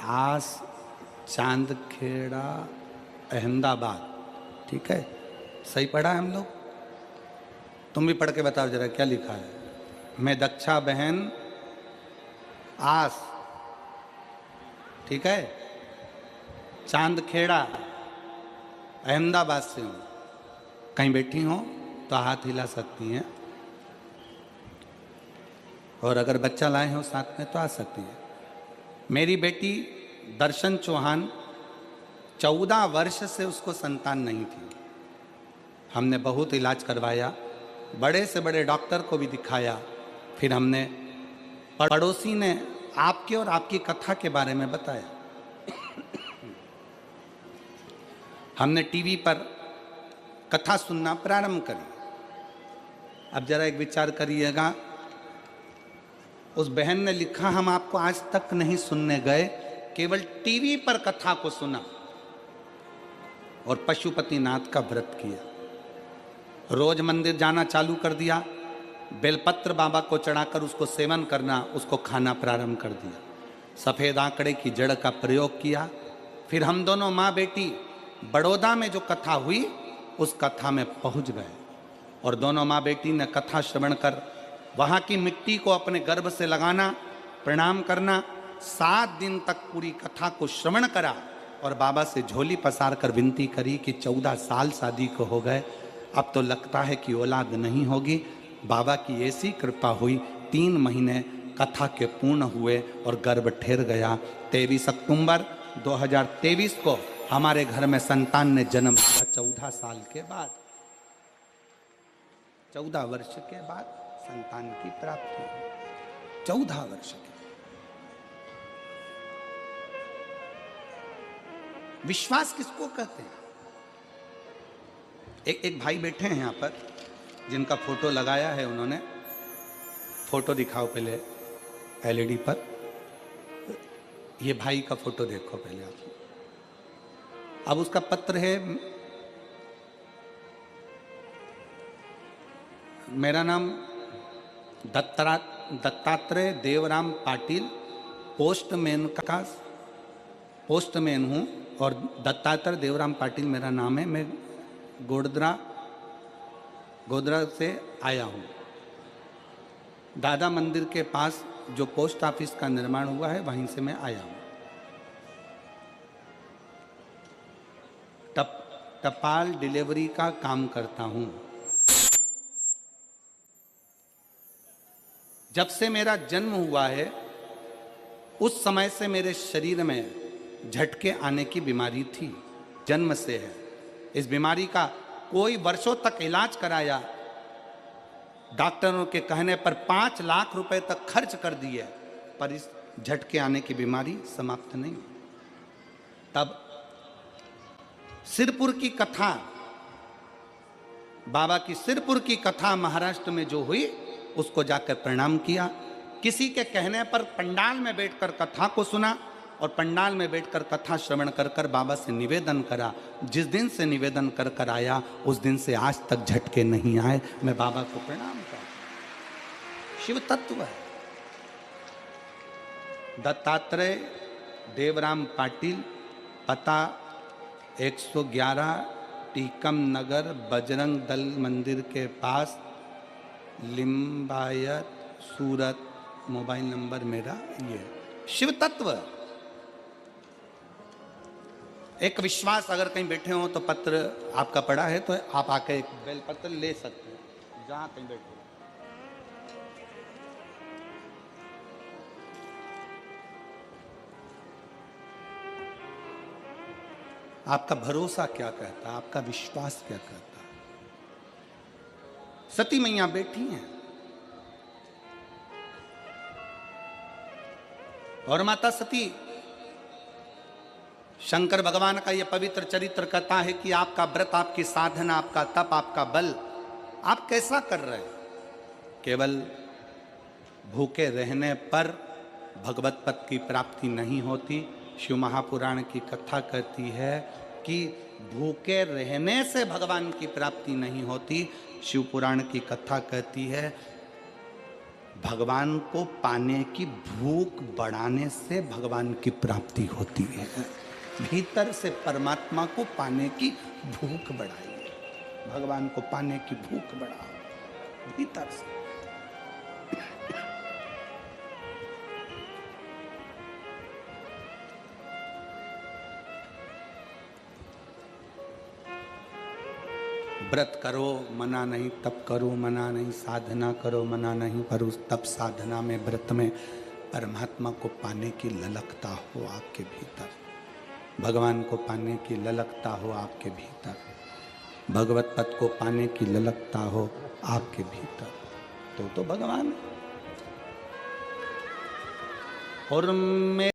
आस चांदखेड़ा अहमदाबाद, ठीक है? सही पढ़ा है हम लोग? तुम भी पढ़ के बताओ जरा क्या लिखा है। मैं दक्षा बहन आस, ठीक है, चांदखेड़ा अहमदाबाद से हूँ। कहीं बैठी हो तो हाथ हिला सकती हैं, और अगर बच्चा लाए हो साथ में तो आ सकती है। मेरी बेटी दर्शन चौहान, 14 वर्ष से उसको संतान नहीं थी। हमने बहुत इलाज करवाया, बड़े से बड़े डॉक्टर को भी दिखाया। फिर हमने, पड़ोसी ने आपके और आपकी कथा के बारे में बताया। हमने टीवी पर कथा सुनना प्रारंभ करी। अब जरा एक विचार करिएगा, उस बहन ने लिखा, हम आपको आज तक नहीं सुनने गए, केवल टीवी पर कथा को सुना और पशुपतिनाथ का व्रत किया। रोज मंदिर जाना चालू कर दिया, बेलपत्र बाबा को चढ़ाकर उसको सेवन करना, उसको खाना प्रारंभ कर दिया। सफ़ेद आंकड़े की जड़ का प्रयोग किया। फिर हम दोनों माँ बेटी बड़ौदा में जो कथा हुई उस कथा में पहुंच गए, और दोनों माँ बेटी ने कथा श्रवण कर वहाँ की मिट्टी को अपने गर्भ से लगाना, प्रणाम करना, 7 दिन तक पूरी कथा को श्रवण करा और बाबा से झोली पसार कर विनती करी कि 14 साल शादी को हो गए, अब तो लगता है कि औलाद नहीं होगी। बाबा की ऐसी कृपा हुई, 3 महीने कथा के पूर्ण हुए और गर्भ ठहर गया। 23 अक्टूबर 2023 को हमारे घर में संतान ने जन्म लिया। 14 साल के बाद, 14 वर्ष के बाद संतान की प्राप्ति हुई। 14 वर्ष के। विश्वास किसको कहते हैं? एक भाई बैठे हैं यहाँ पर, जिनका फोटो लगाया है उन्होंने। फोटो दिखाओ पहले एलईडी पर। ये भाई का फोटो देखो पहले आप। अब उसका पत्र है, मेरा नाम दत्तात्रेय देवराम पाटिल, पोस्टमैन हूँ, और दत्तात्रेय देवराम पाटिल मेरा नाम है। मैं गोदरा से आया हूँ। दादा मंदिर के पास जो पोस्ट ऑफिस का निर्माण हुआ है वहीं से मैं आया हूँ। टपाल डिलीवरी का काम करता हूँ। जब से मेरा जन्म हुआ है उस समय से मेरे शरीर में झटके आने की बीमारी थी, जन्म से है। इस बीमारी का कोई वर्षों तक इलाज कराया, डॉक्टरों के कहने पर 5 लाख रुपए तक खर्च कर दिए, पर इस झटके आने की बीमारी समाप्त नहीं। तब सिरपुर की कथा, बाबा की सिरपुर की कथा महाराष्ट्र में जो हुई उसको जाकर प्रणाम किया। किसी के कहने पर पंडाल में बैठकर कथा को सुना और पंडाल में बैठकर कथा श्रवण कर कर बाबा से निवेदन करा। जिस दिन से निवेदन कर कर आया उस दिन से आज तक झटके नहीं आए। मैं बाबा को प्रणाम करता हूं। शिव तत्व है। दत्तात्रेय देवराम पाटिल, पता 111 टीकम नगर, बजरंग दल मंदिर के पास, लिंबायत, सूरत। मोबाइल नंबर मेरा ये। शिव तत्व एक विश्वास। अगर कहीं बैठे हो तो पत्र आपका पड़ा है तो आप आके एक बेल पत्र ले सकते हैं जहां कहीं बैठे हो। आपका भरोसा क्या कहता है, आपका विश्वास क्या कहता है? सती मैया बैठी हैं और माता सती, शंकर भगवान का यह पवित्र चरित्र कहता है कि आपका व्रत, आपकी साधना, आपका तप, आपका बल आप कैसा कर रहे हैं? केवल भूखे रहने पर भगवत पद की प्राप्ति नहीं होती। शिव महापुराण की कथा कहती है कि भूखे रहने से भगवान की प्राप्ति नहीं होती। शिव पुराण की कथा कहती है भगवान को पाने की भूख बढ़ाने से भगवान की प्राप्ति होती है। भीतर से परमात्मा को पाने की भूख बढ़ाइए, भगवान को पाने की भूख बढ़ाओ भीतर से। व्रत करो मना नहीं, तप करो मना नहीं, साधना करो मना नहीं, पर उस तप साधना में व्रत में परमात्मा को पाने की ललकता हो आपके भीतर, भगवान को पाने की ललकता हो आपके भीतर, भगवत पद को पाने की ललकता हो आपके भीतर, तो भगवान। और मैं